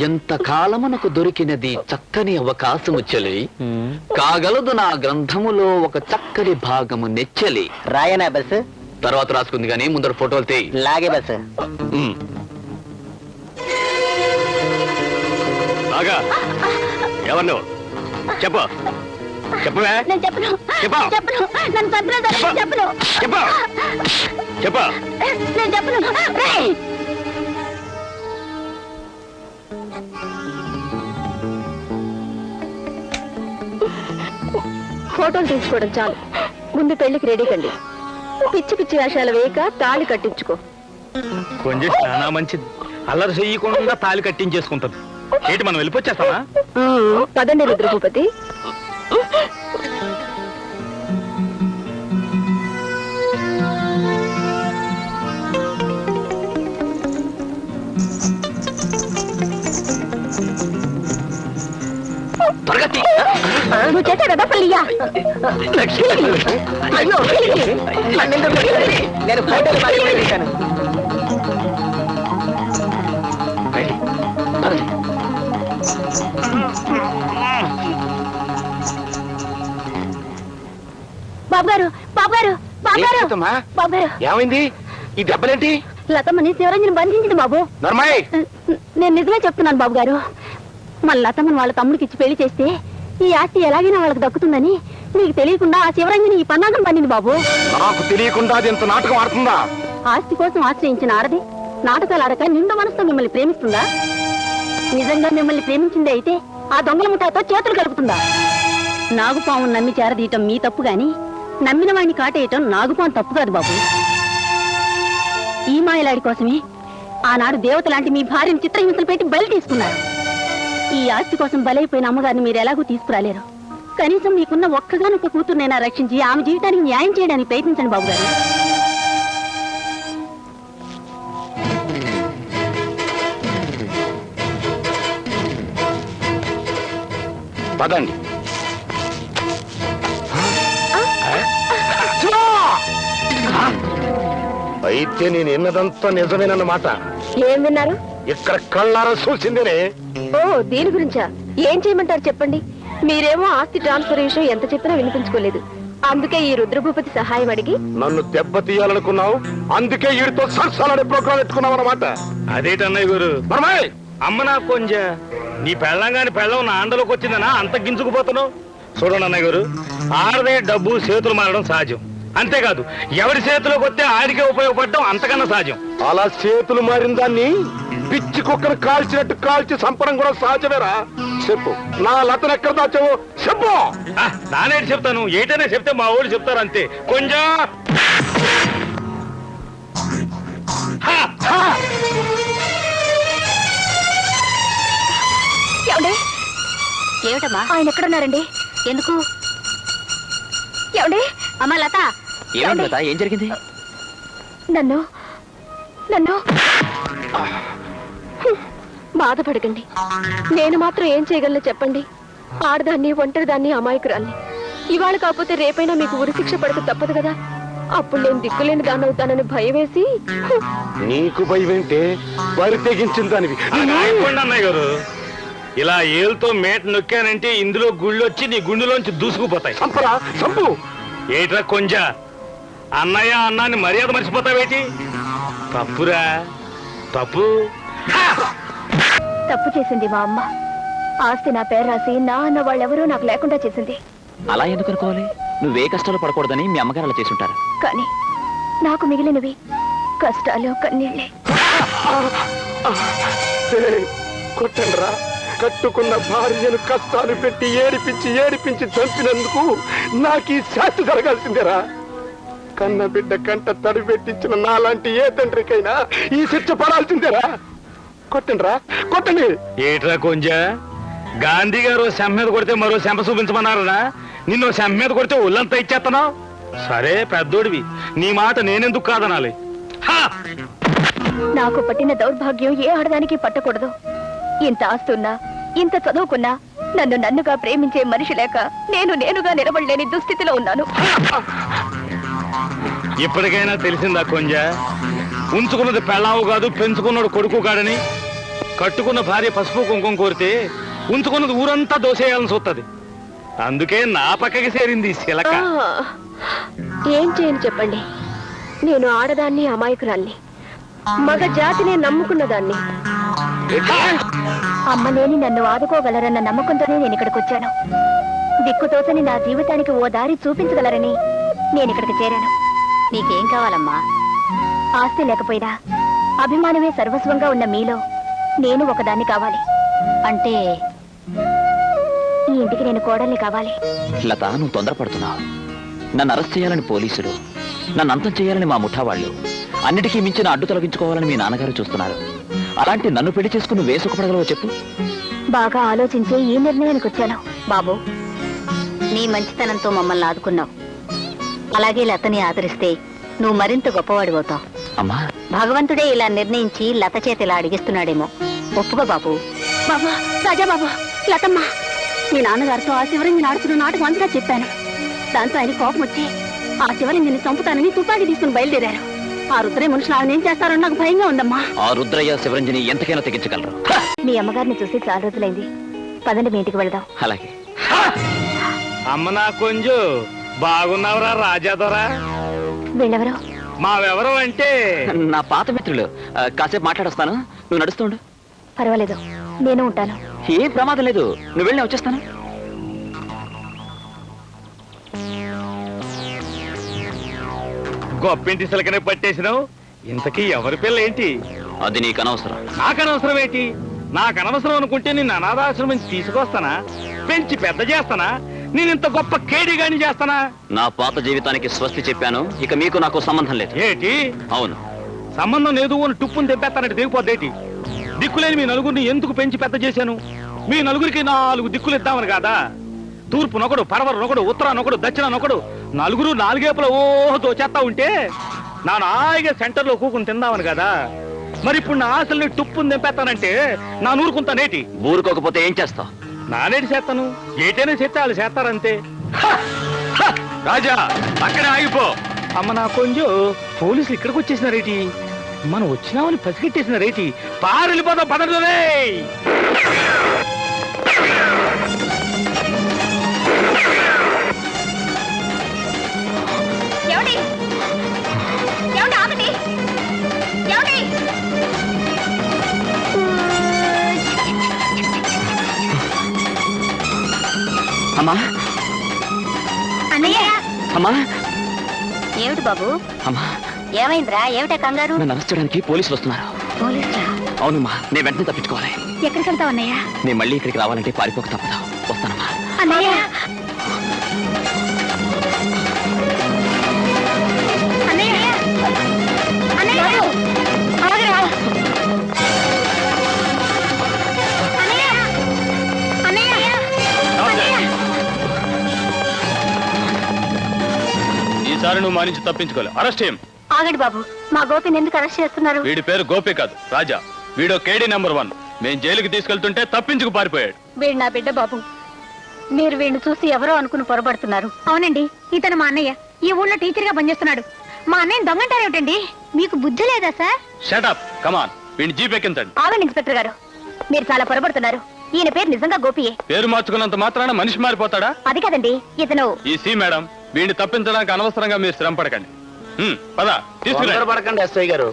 ఎంతకాలమునకు దొరికినది చక్కని అవకాశము చెలి, కాగలదు నా గ్రంథములో ఒక చక్కని భాగము నెచ్చలి. రాయనా బస్? తర్వాత రాసుకుంది గానీ ముందర ఫోటోలు తీ. లాగే బస్. ఎవరు నువ్వు? చెప్పు. చెప్పవే? చెప్పు. ఫోటోలు తీసుకోవడం చాలు, ముందు పెళ్లికి రెడీ కండి. పిచ్చి పిచ్చి వేషాలు వేయక తాళి కట్టించుకో. కొంచెం చాలా మంచిది, అల్లరి చెయ్యకుండా తాళి కట్టించేసుకుంటుంది. ఏంటి మనం వెళ్ళిపోచ్చేస్తామా? పదండి రుద్రభూపతి. నువ్వు చేసా కదా పల్లియా? అయ్యో, నేను ఫోటోలు మాట్లాడాను. బాబు గారు, బాబు గారు, బాబు గారు, బాబు గారు, ఏమైంది? ఈ దెబ్బలేంటి? లతమ్మని శివరంజన్ బంధించింది బాబు. నేను నిజమే చెప్తున్నాను బాబు గారు. మన లతమ్మని వాళ్ళ తమ్ముడికి ఇచ్చి పెళ్లి చేస్తే ఈ ఆస్తి ఎలాగైనా వాళ్ళకి దక్కుతుందని మీకు తెలియకుండా ఆ శివరంజని ఈ పన్నాగం పన్నింది బాబు. నాకు తెలియకుండా అది ఎంత నాటకం ఆడుతుందా? ఆస్తి కోసం ఆశ్రయించిన ఆడది నాటకాలు ఆడక నిండు మనసుతో మిమ్మల్ని ప్రేమిస్తుందా? నిజంగా మిమ్మల్ని ప్రేమించింది అయితే ఆ దొంగల ముఠాతో చేతులు కలుపుతుందా? నాగుపాము నమ్మి చేరదీయటం మీ తప్పు గాని నమ్మిన వాడిని కాటేయటం నాగుపాము తప్పు కాదు బాబు. ఈ మాయలాడి కోసమే ఆనాడు దేవత లాంటి మీ భార్యను చిత్రహింసలు పెట్టి బలి తీసుకున్నారు. ఈ ఆస్తి కోసం బలైపోయిన అమ్మగారిని మీరు ఎలాగూ తీసుకురాలేరు. కనీసం మీకున్న ఒక్కగానొక్క కూతుర్నైనా రక్షించి ఆమె జీవితానికి న్యాయం చేయడానికి ప్రయత్నించండి బాబు గారు. పదండి. అయితే నేను ఎన్నదంతా నిజమేనన్నమాట. ఏం విన్నారు? ఇక్కడ కళ్ళారా చూసిందేనే. ఓ, దీని గురించా? ఏం చేయమంటారు చెప్పండి. మీరేమో ఆస్తి ట్రాన్స్ఫర్ విషయం ఎంత చెప్పినా వినిపించుకోలేదు. అందుకే ఈ రుద్రభూపతి సహాయం అడిగి నన్ను దెబ్బ తీయాలనుకున్నావు. అందుకే వీడితో సరసాలనే ప్రోగ్రాం పెట్టుకున్నావు అన్నమాట. అదేటన్నయ్య గురు. అమ్మ నా కొంచె నీ పెళ్ళంగాని పెళ్ళం నా అండలోకి వచ్చిందనా అంత గింజుకుపోతున్నావు? చూడండి అన్నయ్య గారు, ఆడదే డబ్బు చేతులు మారడం సహజం. అంతేకాదు ఎవరి చేతిలోకి వస్తే ఆడికే ఉపయోగపడడం అంతకన్నా సహజం. అలా చేతులు మారిన దాన్ని పిచ్చి కుక్కను కాల్చినట్టు కాల్చి చంపడం కూడా సహజమేరా. చెప్పు, నా లతను ఎక్కడ దాచావు చెప్పు. నానేటి చెప్తాను, ఏటైనా చెప్తే మా ఊళ్ళు చెప్తారు అంతే. కొంచెం ఏమిటమ్మా ఆయన ఎక్కడున్నారండి? ఎందుకు? ఏమండి? అమ్మా లత. ఏం జరిగింది? నన్ను నన్ను బాధపడకండి. నేను మాత్రం ఏం చేయగలను చెప్పండి? ఆడదాన్ని, ఒంటరిదాన్ని, అమాయకురాల్ని. ఇవాళ కాకపోతే రేపైనా మీకు ఉరిశిక్ష పడక తప్పదు కదా. అప్పుడు నేను దిక్కులేని దాన్ని అవుతానని భయం వేసి. నీకు భయం ఏంటే? వరి తెగించిన దానివి అన్నయ్య గారు. ఇలా ఏళ్ళతో మేట నొక్కానంటే ఇందులో గుళ్ళొచ్చి నీ గుండెలోంచి దూసుకుపోతాయి. చంపరా చంపు. ఏట్రా కొంచె అన్నయ్య అన్నాన్ని మర్యాద మర్చిపోతావేటి? తప్పురా, తప్పు. తప్పు చేసింది మా అమ్మ. ఆస్తి నా పేరు రాసి నా అన్న వాళ్ళెవరూ నాకు లేకుండా చేసింది. అలా ఎందుకు అనుకోవాలి? నువ్వే కష్టాలు పడకూడదని మీ అమ్మగారు అలా చేసుంటారు. కానీ నాకు మిగిలినవి కష్టాలు, కన్నీళ్ళే. కొట్టండ్రా, కట్టుకున్న భార్యను కష్టాలు పెట్టి ఏడిపించి ఏడిపించి చంపినందుకు నాకు ఈ శాస్తి జరగాల్సిందేరా. కన్న బిడ్డ కంట తడి పెట్టించిన నాలాంటి ఏ తండ్రికైనా ఈ శిక్ష పడాల్సిందేరా. కొట్టండ్రా, కొట్టండి. ఏట్రా కొంచెం గాంధీ గారు శంఖ మీద కొడితే మరో శంప చూపించమన్నారా? నిన్ను శంఖ మీద కొడితే ఒళ్ళంతా ఇచ్చేస్తున్నావు. సరే పెద్దోడివి, నీ మాట నేనెందుకు కాదనాలి? నాకు పట్టిన దౌర్భాగ్యం ఏ ఆడదానికి పట్టకూడదు. ఇంత ఆస్తున్నా, ఇంత చదువుకున్నా నన్నుగా ప్రేమించే మనిషి లేక నేనుగా నిలబడలేని దుస్థితిలో ఉన్నాను. ఇప్పటికైనా తెలిసిందా కొంచెం ఉంచుకున్నది పెళ్ళావు కాదు, పెంచుకున్నాడు కొడుకు కాడని? కట్టుకున్న భార్య పసుపు కుంకుమ కోరితే ఉంచుకున్నది ఊరంతా దోసేయాలని చూస్తుంది. అందుకే నా పక్కకి చేరింది ఈ శిలక. ఏం చేయను చెప్పండి? నేను ఆడదాన్ని, అమాయకురాల్ని, మగ జాతిని నమ్ముకున్నదాన్ని. అమ్మ లేని నన్ను ఆదుకోగలరన్న నమ్మకంతోనే నేను ఇక్కడికి వచ్చాను. దిక్కుతోచని నా జీవితానికి ఓ దారి చూపించగలరని నేను ఇక్కడికి చేరాను. నీకేం కావాలమ్మా? ఆస్తి లేకపోయినా అభిమానమే సర్వస్వంగా ఉన్న మీలో నేను ఒకదాన్ని కావాలి. అంటే ఈ ఇంటికి నేను కోడల్ని కావాలి. లత, నువ్వు తొందరపడుతున్నావు. నన్ను అరెస్ట్ చేయాలని పోలీసులు, నన్ను అంతం చేయాలని మా ముఠా వాళ్ళు, అన్నిటికీ మించిన అడ్డు తొలగించుకోవాలని మీ నాన్నగారు చూస్తున్నారు. అలాంటి నన్ను పెళ్లి చేసుకుని వేసుకుపడగలవో చెప్పు. బాగా ఆలోచించి ఈ నిర్ణయానికి వచ్చాను. బాబు, నీ మంచితనంతో మమ్మల్ని ఆదుకున్నావు. అలాగే లతని ఆదరిస్తే నువ్వు మరింత గొప్పవాడిపోతావు. అమ్మా, భగవంతుడే ఇలా నిర్ణయించి లత చేత ఇలా అడిగిస్తున్నాడేమో. ఒప్పుకో బాబు. బాబా, రాజా బాబు, లతమ్మ, మీ నాన్నగారితో ఆ శివరంజన్ ఆడుతున్న నాటకం అంతా చెప్పాను. దాంతో ఆయన కోపం వచ్చి ఆ శివరంజన్ని చంపుతానని తుపాకీ తీసుకుని బయలుదేరారు. ఆ రుద్రయ్య మనుషులు ఆయన ఏం చేస్తారో నాకు భయంగా ఉందమ్మా. ఆ రుద్రయ్య శివరంజని ఎంతకైనా తెగించగలరు. మీ అమ్మగారిని చూసి చాలా రోజులైంది. పదండి, మీ ఇంటికి వెళదాం. అలాగే. అమ్మ నా కొంచెం బాగున్నావురా రాజాదొరా? వీళ్ళెవరు? మావెవరు అంటే నా పాత మిత్రులు. కాసేపు మాట్లాడొస్తాను, నువ్వు నడుస్తుండు. పర్వాలేదు, నేను ఉంటాను. ఏం ప్రమాదం లేదు, నువ్వు వెళ్ళి వచ్చేస్తాను. గొప్పింటి సిలకనే పట్టేసినావు. ఇంతకీ ఎవరి పిల్ల ఏంటి? అది నీకు అనవసరం. నాకనవసరం ఏంటి? నాకనవసరం అనుకుంటే నిన్ను అనాథాశ్రమం తీసుకొస్తానా? పెంచి పెద్ద చేస్తానా? నేను ఇంత గొప్ప కేడిగాని చేస్తానా? నా పాత జీవితానికి స్వస్తి చెప్పాను. ఇక మీకు నాకు సంబంధం లేదు. ఏంటి? అవును, సంబంధం లేదు అని టుప్పుని తెంపేస్తానంటే దిగిపోద్దేటి? దిక్కులేని మీ నలుగురిని ఎందుకు పెంచి పెద్ద చేశాను? మీ నలుగురికి 4 దిక్కులు ఇద్దామని కాదా? తూర్పు నొకడు, పడవరు నొకడు, ఉత్తరా నొకడు, దక్షిణ నొకడు, నలుగురు 4 వైపుల ఓహో చేస్తా ఉంటే నా నాయిగా సెంటర్లో కూకుని తిందామని కదా. మరి ఇప్పుడు నా ఆశల్ని టుప్పుని తెంపేస్తానంటే నా నూరుకుంటా నేటి? ఊరుకోకపోతే ఏం చేస్తావు? నానేటి చేస్తాను, ఏటైనా చేస్తే వాళ్ళు చేస్తారంతే. రాజా, అక్కడే ఆగిపో. అమ్మ నా కొంచెం పోలీసులు ఇక్కడికి వచ్చేసినారేటి? మనం వచ్చినామని పసిగట్టేసినారేటి? పారెళ్ళిపోతాం, పదరులే. అమ్మా, అన్నయ్య! అమ్మా, ఏమిటి బాబు? అమ్మా, ఏమైందిరా? ఏమిటా కంగారు? నన్ను అరెస్ట్ చేయడానికి పోలీసులు వస్తున్నారు. పోలీసులా? అవునమ్మా, నేను వెంటనే తప్పించుకోవాలి. ఎక్కడికి వెళ్తావు అన్నయ్య? నేను మళ్ళీ ఇక్కడికి రావాలంటే పారిపోక తప్పదు. వస్తానమ్మా. అన్నయ్య! అన్నయ్య! అన్నయ్య! ఆగరా! అన్నయ్య! అన్నయ్య! ఈసారి నువ్వు మా నుంచి తప్పించుకోలే. అరెస్ట్ చేయం. ఆగండి బాబు, మా గోపిని ఎందుకు అరెస్ట్ చేస్తున్నారు? వీడి పేరు గోపి కాదు, రాజా. వీడో కేడీ నెంబర్ 1. మేము జైలుకి తీసుకెళ్తుంటే తప్పించుకు పారిపోయాడు. వీడు నా బిడ్డ బాబు. మీరు వీడిని చూసి ఎవరో అనుకుని పొరపడుతున్నారు. అవునండి, ఇతను మా అన్నయ్య. ఈ ఊళ్ళో టీచర్ గా పనిచేస్తున్నాడు. మా అన్నయ్య దొంగంటారేమిటండి? మీకు బుద్ధి లేదా సార్? షట్ అప్, కమాన్. వీడిని జీప్ ఎక్కించండి. ఆగండి ఇన్స్పెక్టర్ గారు, మీరు చాలా పొరపడుతున్నారు. ఈయన పేరు నిజంగా గోపియే. పేరు మార్చుకున్నంత మాత్రాన మనిషి మారిపోతాడా? అది కదండి, ఇతను. ఈ సి మేడం, వీడిని తప్పించడానికి అనవసరంగా మీరు శ్రమ పడకండి. పద, తీసుకురండి. పడకండి ఎస్ఐ గారు.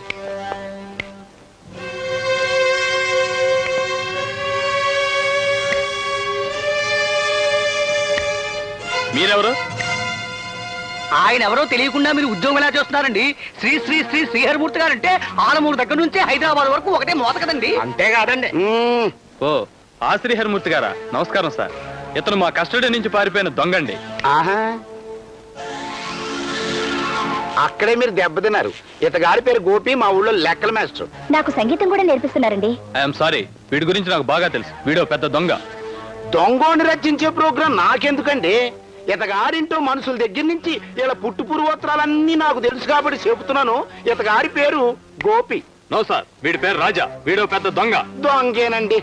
మీరెవరు? ఆయన ఎవరో తెలియకుండా మీరు ఉద్యోగం ఎలా చేస్తున్నారండి? శ్రీ శ్రీ శ్రీ శ్రీహరిమూర్తి గారంటే ఆలమూరు దగ్గర నుంచి హైదరాబాద్ వరకు ఒకటే మోత కదండి. అంతేకాదండి. ఓ, ఆ శ్రీహరిమూర్తి గారా? నమస్కారం సార్. ఇతను మా కస్టడీ నుంచి పారిపోయిన దొంగండి. ఆహా, అక్కడే మీరు దెబ్బతిన్నారు. ఇతగారి పేరు గోపి, మా ఊళ్ళో లెక్కల మాస్టర్. నాకు సంగీతం కూడా నేర్పిస్తున్నారండి. ఐఎమ్ సారీ, వీడి గురించి నాకు బాగా తెలుసు. వీడో పెద్ద దొంగ. దొంగోని రచించే ప్రోగ్రాం నాకెందుకండి? ఇతగారింటో మనుషుల దగ్గర నుంచి ఇలా పుట్టు పూర్వోత్తరాలన్నీ నాకు తెలుసు కాబట్టి చెబుతున్నాను. ఇతగారి పేరు గోపి. నో సార్, వీడి పేరు రాజా. వీడో పెద్ద దొంగ. దొంగేనండి.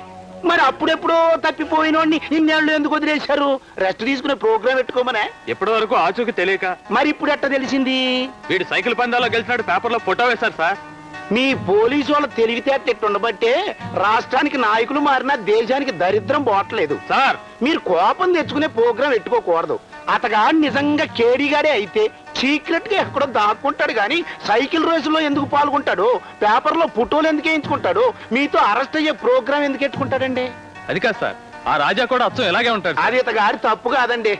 మరి అప్పుడెప్పుడో తప్పిపోయినోడిని ఇన్నేళ్ళు ఎందుకు వదిలేశారు? రెస్ట్ తీసుకునే ప్రోగ్రాం పెట్టుకోమనే. ఎప్పటి వరకు ఆచూకి తెలియక. మరి ఇప్పుడు ఎట్ట తెలిసింది? వీడు సైకిల్ పందాల్లో గెలిచినట్టు పేపర్లో ఫోటో వేశారు సార్. మీ పోలీసు వాళ్ళ తెలివితేట ఉండబట్టే రాష్ట్రానికి నాయకులు మారినా దేశానికి దరిద్రం పోవట్లేదు. సార్ మీరు కోపం తెచ్చుకునే ప్రోగ్రాం పెట్టుకోకూడదు. అతగాడు నిజంగా కేడీగాడే అయితే సీక్రెట్ గా ఎక్కడో దాక్కుంటాడు గాని సైకిల్ రేసులో ఎందుకు పాల్గొంటాడు, పేపర్లో ఫోటోలు ఎందుకు వేయించుకుంటాడు, మీతో అరెస్ట్ అయ్యే ప్రోగ్రాం ఎందుకు ఎట్టుకుంటాడండి? అది కాదు సార్, ఆ రాజా కూడా అచ్చం ఎలాగే ఉంటాడు. అది ఇతగాడి తప్పు కాదండి.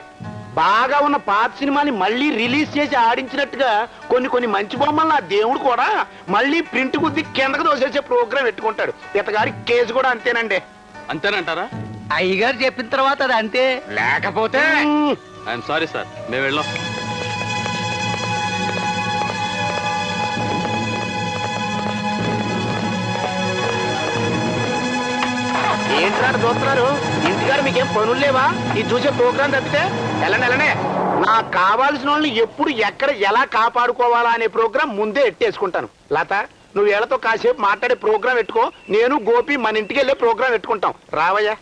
బాగా ఉన్న పాత సినిమాని మళ్ళీ రిలీజ్ చేసి ఆడించినట్టుగా కొన్ని మంచి బొమ్మలు ఆ దేవుడు కూడా మళ్ళీ ప్రింట్ గుద్ది కిందకు దోసేసే ప్రోగ్రాం పెట్టుకుంటాడు. ఇతగాడి కేసు కూడా అంతేనండి. అంతేనంటారా? అయ్యగారు చెప్పిన తర్వాత అది అంతే. లేకపోతే ఐఎమ్ సారీ సార్, మేము వెళ్ళాం. ఏంట్రా చూస్తున్నారు? ఇంటికాడ మీకేం పనులు లేవా? ఇది చూసే ప్రోగ్రాం తప్పితే వెళ్ళనే. నాకు కావాల్సిన వాళ్ళని ఎప్పుడు ఎక్కడ ఎలా కాపాడుకోవాలా అనే ప్రోగ్రాం ముందే ఎట్టేసుకుంటాను. లత, నువ్వు వీళ్ళతో కాసేపు మాట్లాడే ప్రోగ్రాం పెట్టుకో, నేను గోపి మన ఇంటికి వెళ్ళే ప్రోగ్రాం పెట్టుకుంటాం. రావయ్యా.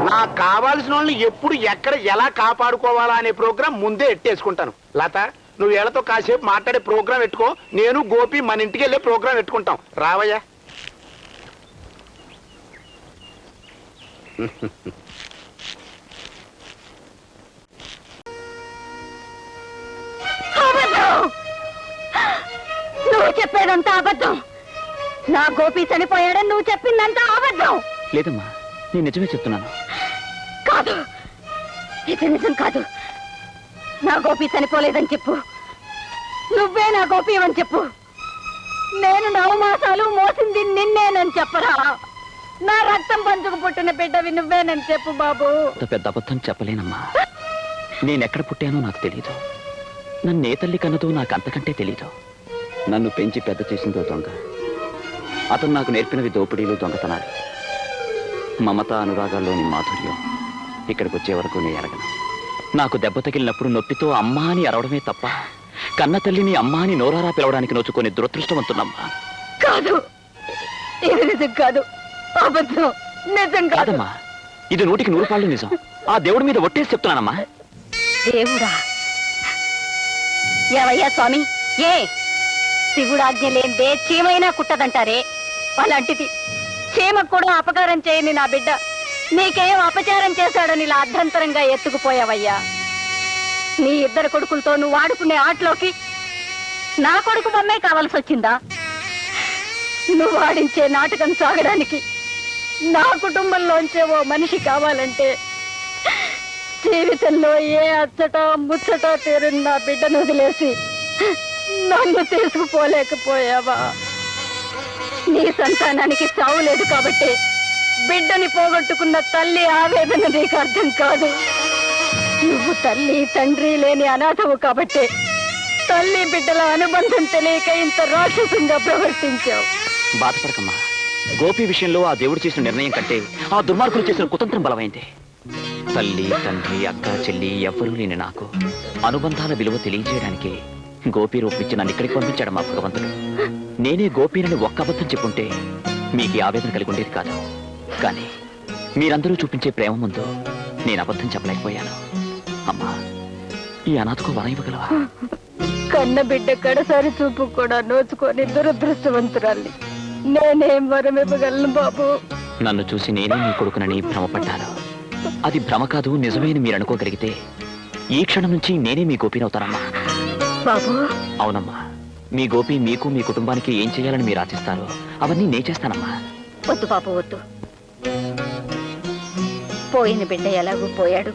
నాకు కావాల్సిన వాళ్ళని ఎప్పుడు ఎక్కడ ఎలా కాపాడుకోవాలా అనే ప్రోగ్రాం ముందే ఎట్టేసుకుంటాను. లత, నువ్వు వీళ్ళతో కాసేపు మాట్లాడే ప్రోగ్రాం పెట్టుకో, నేను గోపి మన ఇంటికి వెళ్ళే ప్రోగ్రాం పెట్టుకుంటాం. రావయ్యా. నువ్వు చెప్పేదంతా అబద్ధం. నా గోపి చనిపోయాడని నువ్వు చెప్పిందంతా అబద్ధం. లేదమ్మా, నేను నిజమే చెప్తున్నాను. కాదు, ఇది నిజం కాదు. నా గోపి చనిపోలేదని చెప్పు. నువ్వే నా గోపి అని చెప్పు. నేను 9 మాసాలు మోసింది నిన్నేనని చెప్పరా. నా రక్తం పంచుకు పుట్టిన బిడ్డవి నువ్వేనని చెప్పు బాబు. అంత పెద్ద అబద్ధం చెప్పలేనమ్మా. నేనెక్కడ పుట్టానో నాకు తెలీదు. నన్ను ఏ తల్లి కన్నదో నాకు అంతకంటే తెలీదు. నన్ను పెంచి పెద్ద చేసిందో దొంగ. అతను నాకు నేర్పినవి దోపిడీలు, దొంగతనాలు. మమత అనురాగాల్లోని మాధుర్యం ఇక్కడికి వచ్చే వరకు నేను ఎరగను. నాకు దెబ్బ తగిలినప్పుడు నొప్పితో అమ్మా అని అరవడమే తప్ప కన్న తల్లిని అమ్మా అని నోరారా పిలవడానికి నోచుకొని దురదృష్టవంతున్నమ్మా. కాదు, ఇది నిజం కాదు, అబద్ధం. నిజం కాదమ్మా, ఇది 100కి 100 పాళ్ళు నిజం. ఆ దేవుడి మీద ఒట్టేసి చెప్తున్నానమ్మా. దేవుడా? ఏవయ్యా స్వామి, ఏ శివుడాజ్ఞ లేనిదే చీమైనా కుట్టదంటారే, అలాంటిది చీమకు కూడా అపకారం చేయని నా బిడ్డ నీకేం అపచారం చేశాడని ఇలా అర్ధంతరంగా ఎత్తుకుపోయావయ్యా. నీ 2 కొడుకులతో నువ్వు ఆడుకునే ఆటలోకి నా కొడుకు బొమ్మే కావాల్సి వచ్చిందా? నువ్వు ఆడించే నాటకం సాగడానికి నా కుటుంబంలోంచే ఓ మనిషి కావాలంటే జీవితంలో ఏ అచ్చట ముచ్చట తీరిన నా బిడ్డను వదిలేసి నన్ను తీసుకుపోలేకపోయావా? నీ సంతానానికి చావు లేదు కాబట్టి బిడ్డని పోగొట్టుకున్న తల్లి ఆవేదన నీకు అర్థం కాదు. నువ్వు తల్లి తండ్రి లేని అనాథవు కాబట్టి తల్లి బిడ్డల అనుబంధం తెలియక ఇంత రాక్షసంగా ప్రవర్తించావు. బాధపడకమ్మా. గోపి విషయంలో ఆ దేవుడు చేసిన నిర్ణయం కంటే ఆ దుర్మార్గులు చేసిన కుతంత్రం బలమైంది. తల్లి తండ్రి అక్క చెల్లి ఎవ్వరూ లేని నాకు అనుబంధాల విలువ తెలియజేయడానికి గోపి రూపించి నన్ను ఇక్కడికి పంపించాడు మా భగవంతుడు. నేనే గోపీనని ఒక్క అబద్ధం చెప్పుంటే మీకు ఆవేదన కలిగి ఉండేది కాదు. కానీ మీరందరూ చూపించే ప్రేమ ముందు నేను అబద్ధం చెప్పలేకపోయాను. అమ్మా, ఈ అనాథకు వరం ఇవ్వగలవా? కన్న బిడ్డ కడసారి చూపు కూడా నోచుకొని దురదృష్టవంతురాల్ని నేనేం వరం ఇవ్వగలను బాబు? నన్ను చూసి నేనే మీ కొడుకునని భ్రమపడ్డాను. అది భ్రమ కాదు, నిజమేని మీరు అనుకోగలిగితే ఈ క్షణం నుంచి నేనే మీ గోపినవుతానమ్మా. బాబు? అవునమ్మా. మీ గోపి మీకు మీ కుటుంబానికి ఏం చేయాలని మీరు ఆశిస్తారో అవన్నీ నే చేస్తానమ్మా. వద్దు బాబు, వద్దు. పోయిన బిడ్డ ఎలాగూ పోయాడు.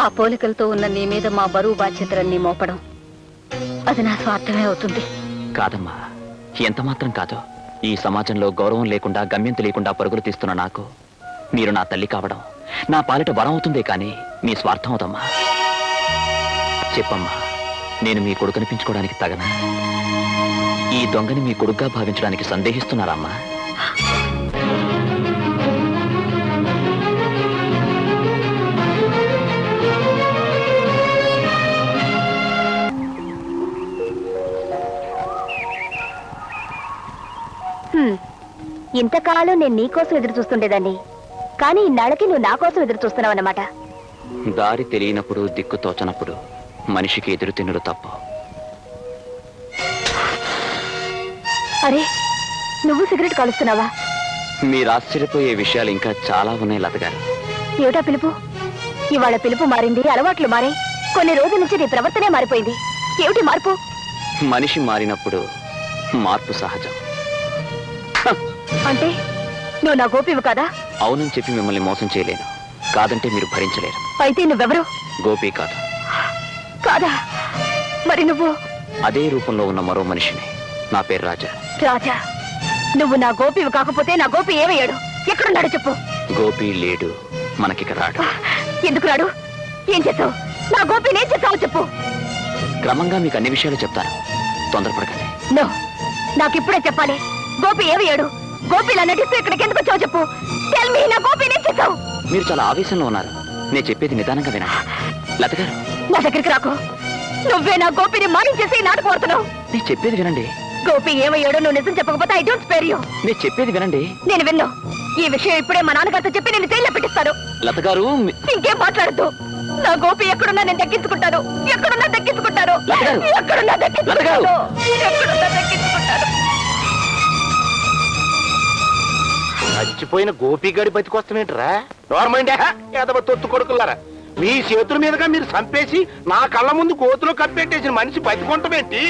ఆ పోలికలతో ఉన్న నీ మీద మా బరువు బాధ్యతలన్నీ మోపడం అది నా స్వార్థమే అవుతుంది. కాదమ్మా, ఎంత మాత్రం కాదు. ఈ సమాజంలో గౌరవం లేకుండా గమ్యం తెలియకుండా పరుగులు తీస్తున్న నాకు మీరు నా తల్లి కావడం నా పాలిట వరం అవుతుందే కానీ మీ స్వార్థం అవుతమ్మా. చెప్పమ్మా, నేను మీ కొడుకు అనిపించుకోవడానికి తగనా? ఈ దొంగని మీ కొడుకుగా భావించడానికి సందేహిస్తున్నారమ్మా? ఇంతకాలం నేను నీకోసం ఎదురు చూస్తుండేదాన్ని, కానీ ఇన్నాళ్ళకి నువ్వు నా కోసం ఎదురు చూస్తున్నావు అన్నమాట. దారి తెలియనప్పుడు దిక్కు తోచనప్పుడు మనిషికి ఎదురు తినుడు తప్ప. అరే, నువ్వు సిగరెట్ కాలుస్తున్నావా? మీరు ఆశ్చర్యపోయే విషయాలు ఇంకా చాలా ఉన్నాయి లతగారు. ఏమిటా పిలుపు? ఇవాళ పిలుపు మారింది, అలవాట్లు మారాయి. కొన్ని రోజుల నుంచి నీ ప్రవర్తనే మారిపోయింది. ఏమిటి మార్పు? మనిషి మారినప్పుడు మార్పు సహజం. అంటే నువ్వు నా గోపివి కాదా? అవునని చెప్పి మిమ్మల్ని మోసం చేయలేను. కాదంటే మీరు భరించలేరు. అయితే నువ్వెవరు? గోపి కాదు. కాదా? మరి నువ్వు? అదే రూపంలో ఉన్న మరో మనిషిని. నా పేరు రాజా. రాజా, నువ్వు నా గోపివి కాకపోతే నా గోపి ఏమయ్యాడు? ఎక్కడున్నాడు చెప్పు. గోపి లేడు, మనకిక రాడు. ఎందుకు రాడు? ఏం చేస్తావు? నా గోపిని ఏం చేస్తావు చెప్పు. క్రమంగా మీకు అన్ని విషయాలు చెప్తాను, తొందరపడకండి. నో, నాకిప్పుడే చెప్పాలి. గోపి ఏమయ్యాడు? గోపిలా నటిస్తూ ఇక్కడికి ఎందుకు వచ్చావు చెప్పు. టెల్ మీ, నా గోపిని ఏం చేస్తావు? మీరు చాలా ఆవేశంలో ఉన్నారు. నేను చెప్పేది నిదానంగా వినండి. లతగారు, నా దగ్గరికి రాకు. నువ్వే నా గోపిని మానించేసి నాటకు ఆడుతున్నావు. నేను చెప్పేది వినండి. గోపి ఏమయ్యాడో నువ్వు నిజం చెప్పకపోతే ఐ డోంట్ స్పేర్ యూ. నేను చెప్పేది వినండి. నేను విన్ను. ఈ విషయం ఇప్పుడే మా నాన్నగారితో చెప్పి నేను జైల్లో పెట్టిస్తాను. లతగారు, ఇంకేం మాట్లాడద్దు. నా గోపి ఎక్కడున్నా నేను దక్కించుకుంటాను. ఎక్కడున్నా దక్కించుకుంటాను. లతగారు! ఎక్కడున్నా దక్కించుకుంటాను. ఎక్కడున్నా దక్కించుకుంటాను. చచ్చిపోయిన గోపిగాడి బతికొస్తామేంట్రా? నార్మండే ఏదవ తొత్తు కొడుకులారా, మీ చేతుల మీదుగా మీరు చంపేసి నా కళ్ళ ముందు గోతులో కప్పెట్టేసిన మనిషి బతికొంటమేంటి?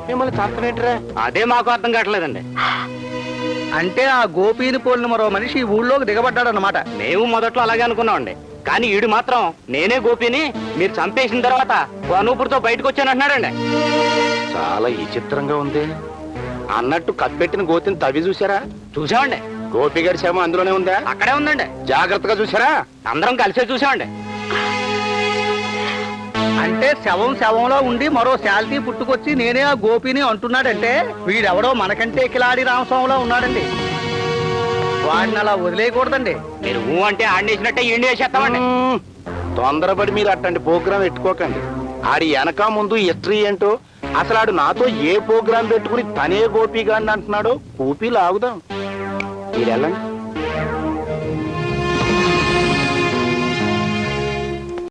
మిమ్మల్ని చంపమేంటిరా? అదే మాకు అర్థం కావట్లేదండి. అంటే ఆ గోపీని పోలిన మరో మనిషి ఈ ఊళ్ళోకి దిగబడ్డాడు అన్నమాట. మేము మొదట్లో అలాగే అనుకున్నామండి. కానీ ఈడు మాత్రం నేనే గోపిని మీరు చంపేసిన తర్వాత అనూపురితో బయటకు వచ్చాను అంటున్నాడండి. చాలా విచిత్రంగా ఉంది. అన్నట్టు కప్పెట్టిన గోతిని తవ్వి చూసారా? చూసామండి. గోపిగాడి శవం అందులోనే ఉందా? అక్కడే ఉందండి. జాగ్రత్తగా చూసారా? అందరం కలిసే చూసామండి. అంటే శవంలో ఉండి మరో శాల్తీ పుట్టుకొచ్చి నేనే ఆ గోపిని అంటున్నాడంటే వీడెవడో మనకంటే కిలాడి రామస్వామిలో ఉన్నాడండి. వాడిని అలా వదిలేయకూడదండి. మీరు ఊ అంటే ఆడేసినట్టే ఈండి వేసేస్తామండి. తొందరపడి మీరు అట్టండి ప్రోగ్రాం పెట్టుకోకండి. ఆడి వెనక ముందు హిస్టరీ ఏంటో, అసలు ఆడు నాతో ఏ ప్రోగ్రాం పెట్టుకుని తనే గోపిగాడిని అంటున్నాడో కూపీ లాగుదాం. మీరు వెళ్ళండి.